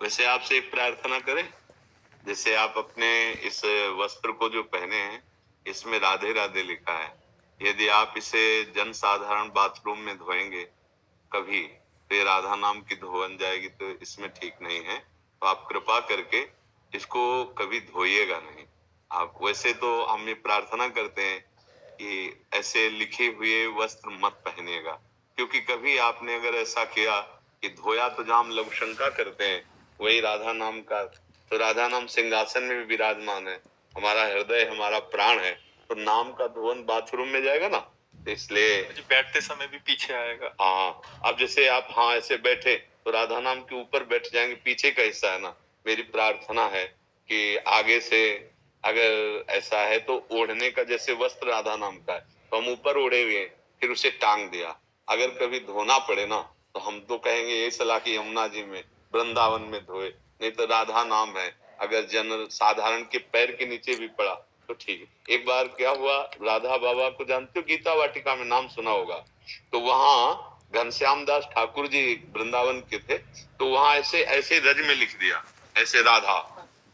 वैसे आपसे एक प्रार्थना करें। जैसे आप अपने इस वस्त्र को जो पहने हैं, इसमें राधे राधे लिखा है। यदि आप इसे जन साधारण बाथरूम में धोएंगे कभी, तो ये राधा नाम की धो बन जाएगी, तो इसमें ठीक नहीं है। तो आप कृपा करके इसको कभी धोइएगा नहीं। आप वैसे तो हम ये प्रार्थना करते हैं कि ऐसे लिखे हुए वस्त्र मत पहनिएगा, क्योंकि कभी आपने अगर ऐसा किया कि धोया तो जाम लघु शंका करते हैं वही राधा नाम का, तो राधा नाम सिंहासन में भी विराजमान है, हमारा हृदय हमारा प्राण है, तो नाम का धोवन बाथरूम में जाएगा ना, तो इसलिए बैठते समय भी पीछे आएगा। हाँ, अब जैसे आप हाँ ऐसे बैठे तो राधा नाम के ऊपर बैठ जाएंगे, पीछे का हिस्सा है ना। मेरी प्रार्थना है कि आगे से अगर ऐसा है तो ओढ़ने का, जैसे वस्त्र राधा नाम का है तो हम ऊपर ओढ़े हुए हैं, फिर उसे टांग दिया। अगर कभी धोना पड़े ना तो हम तो कहेंगे यही सलाह की यमुना जी में वृंदावन में धोए, नहीं तो राधा नाम है, अगर जन साधारण के पैर के नीचे भी पड़ा तो ठीक है। एक बार क्या हुआ, राधा बाबा को जानते हो, गीता वाटिका में नाम सुना होगा, तो वहां घनश्याम दास ठाकुर जी वृंदावन के थे, तो वहां ऐसे ऐसे रज में लिख दिया ऐसे राधा।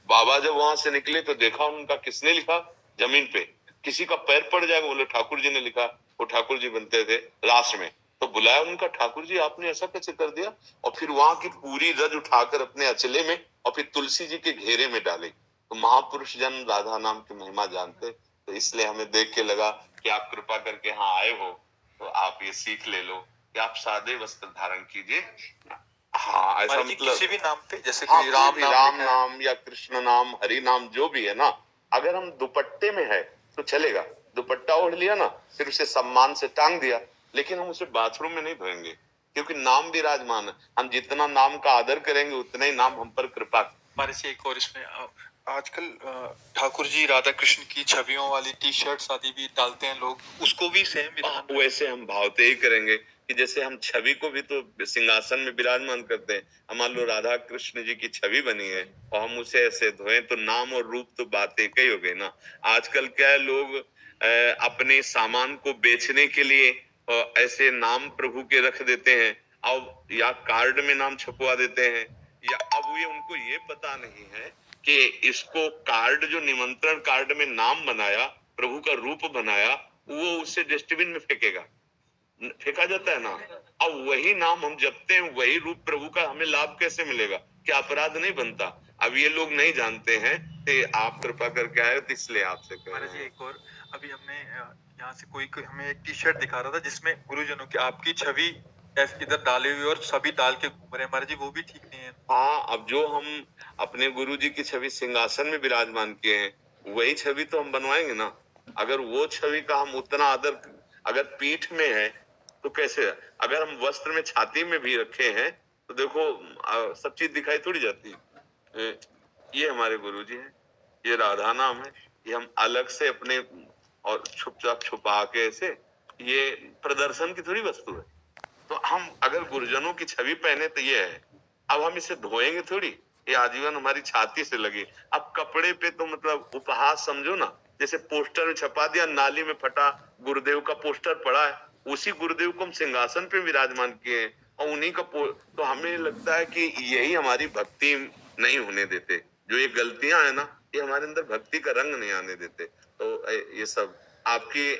बाबा जब वहां से निकले तो देखा उनका किसने लिखा, जमीन पे किसी का पैर पड़ जाएगा, बोले ठाकुर जी ने लिखा। वो ठाकुर जी बनते थे रास में, तो बुलाया उनका, ठाकुर जी आपने ऐसा कैसे कर दिया, और फिर वहां की पूरी रज उठाकर अपने अचले में और फिर तुलसी जी के घेरे में डाले। तो महापुरुष जन राधा नाम की महिमा जानते, तो इसलिए हमें देख के लगा कि आप कृपा करके यहाँ आए हो तो आप ये सीख ले लो कि आप सादे वस्त्र धारण कीजिए। हाँ, ऐसा मतलब किसी भी नाम पे, जैसे हाँ, कोई राम नाम या कृष्ण नाम हरि नाम जो भी है ना, अगर हम दुपट्टे में है तो चलेगा, दुपट्टा ओढ़ लिया ना, फिर उसे सम्मान से टांग दिया, लेकिन हम उसे बाथरूम में नहीं धोएंगे, क्योंकि नाम विराजमान है। हम जितना नाम का आदर करेंगे उतना ही नाम हम पर कृपा। हमारे से एक और इसमें आजकल ठाकुर जी राधा कृष्ण की छवियों वाली टी शर्ट आदि भी डालते हैं लोग, उसको भी सेम विधान वैसे हम भावते ही करेंगे कि जैसे हम छवि को भी तो सिंहासन में विराजमान करते हैं। हम मान लो राधा कृष्ण जी की छवि बनी है और हम उसे ऐसे धोएं तो नाम और रूप तो बात एक ही हो गई ना। आजकल क्या है, लोग अपने सामान को बेचने के लिए ऐसे नाम प्रभु के रख देते हैं, अब या कार्ड में नाम छपवा देते हैं, या अब ये उनको ये पता नहीं है कि इसको कार्ड, जो निमंत्रण कार्ड में नाम बनाया, प्रभु का रूप बनाया, वो उसे डस्टबिन में फेंकेगा, फेंका जाता है ना। अब वही नाम हम जपते हैं, वही रूप प्रभु का, हमें लाभ कैसे मिलेगा, क्या अपराध नहीं बनता। अब ये लोग नहीं जानते हैं, तो आप कृपा करके आए तो इसलिए आपसे कह रहे हैं। एक और अभी हमने यहाँ से कोई हमें एक टी शर्ट दिखा रहा था जिसमें गुरुजनों की आपकी छवि इधर डाली हुई और सभी डाल के घूम रहे हैं, महाराज जी वो भी ठीक नहीं है। हाँ, अब जो हम अपने गुरु जी की छवि सिंहासन में विराजमान किए हैं वही छवि तो हम बनवाएंगे ना। अगर वो छवि का हम उतना आदर, अगर पीठ में है तो कैसे, अगर हम वस्त्र में छाती में भी रखे हैं तो देखो सब चीज दिखाई थोड़ी जाती है। ये हमारे गुरु जी हैं, ये राधा नाम है, ये हम अलग से अपने और छुपचाप छुपा के ऐसे, ये प्रदर्शन की थोड़ी वस्तु है। तो हम अगर गुरुजनों की छवि पहने तो ये है, अब हम इसे धोएंगे थोड़ी, ये आजीवन हमारी छाती से लगे। अब कपड़े पे तो मतलब उपहास समझो ना, जैसे पोस्टर में छपा दिया, नाली में फटा गुरुदेव का पोस्टर पड़ा है, उसी गुरुदेव को हम सिंहासन पे विराजमान किए हैं और उन्हीं का तो हमें लगता है कि यही हमारी भक्ति नहीं होने देते। जो ये गलतियां है ना, ये हमारे अंदर भक्ति का रंग नहीं आने देते। तो ये सब आपकी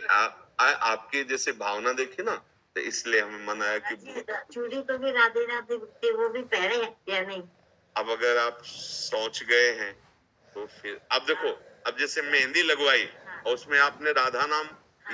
आपकी जैसे भावना देखी ना, तो इसलिए हमें मन आया कि चूड़ी तो भी राधे राधे वो भी पहने हैं या नहीं। अब अगर आप सोच गए हैं तो फिर अब देखो, अब जैसे मेहंदी लगवाई और उसमें आपने राधा नाम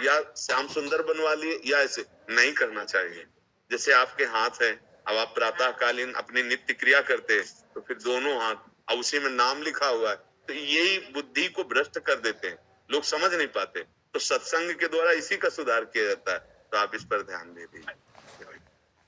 या श्याम सुंदर बनवा लिए, या ऐसे नहीं करना चाहिए। जैसे आपके हाथ है, अब आप प्रातः कालीन अपनी नित्य क्रिया करते हैं तो फिर दोनों हाथ, अब उसी में नाम लिखा हुआ है, तो यही बुद्धि को भ्रष्ट कर देते हैं, लोग समझ नहीं पाते। तो सत्संग के द्वारा इसी का सुधार किया जाता है, तो आप इस पर ध्यान दे दीजिए।